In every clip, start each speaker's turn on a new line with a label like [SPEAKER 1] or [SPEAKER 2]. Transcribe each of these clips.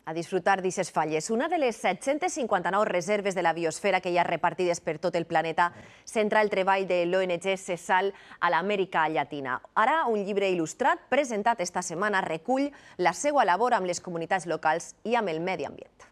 [SPEAKER 1] A disfrutar d'ixes falles. Una de les 759 reserves de la biosfera que hi ha repartides per tot el planeta centra el treball de l'ONG CESAL a l'Amèrica Llatina. Ara, un llibre il·lustrat presentat esta setmana recull la seva labor amb les comunitats locals i amb el medi ambient.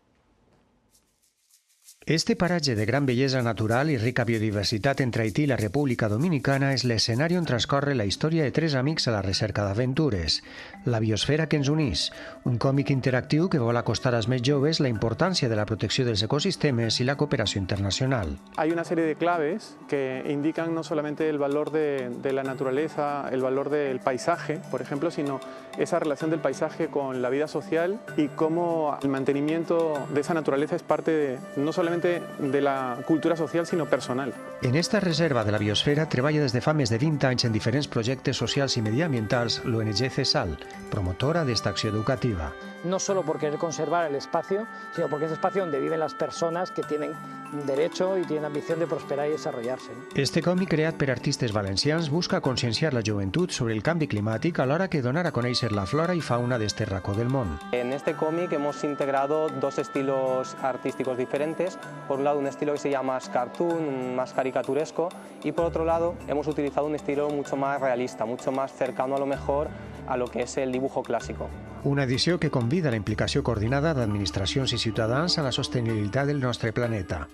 [SPEAKER 2] Este paratge de gran bellesa natural i rica biodiversitat entre Haití i la República Dominicana és l'escenari on transcorre la història de tres amics a la recerca d'aventures. La biosfera que ens unís, un còmic interactiu que vol acostar als més joves la importància de la protecció dels ecosistemes i la cooperació internacional.
[SPEAKER 3] Hay una serie de claves que indican no solamente el valor de la naturaleza, el valor del paisaje, por ejemplo, sino esa relación del paisaje con la vida social y cómo el mantenimiento de esa naturaleza es parte no solamente de la cultura social, sinó personal.
[SPEAKER 2] En esta reserva de la biosfera treballa des de fa més de 20 anys en diferents projectes socials i mediambientals l'ONG CESAL, promotora d'esta acció educativa.
[SPEAKER 4] No solo por querer conservar el espacio, sino porque es el espacio donde viven las personas que tienen derecho y tienen ambición de prosperar y desarrollarse.
[SPEAKER 2] Este còmic creat per artistes valencians busca conscienciar la joventut sobre el canvi climàtic alhora que donar a conèixer la flora y fauna de este racó del món.
[SPEAKER 5] En este cómic hemos integrado dos estilos artísticos diferentes. Por un lado, un estilo que se llama cartoon, más caricaturesco, y por otro lado, hemos utilizado un estilo mucho más realista, mucho más cercano a lo mejor a lo que es el dibujo clásico.
[SPEAKER 2] Una edició que convida a la implicació coordinada d'administracions i ciutadans a la sostenibilitat del nostre planeta.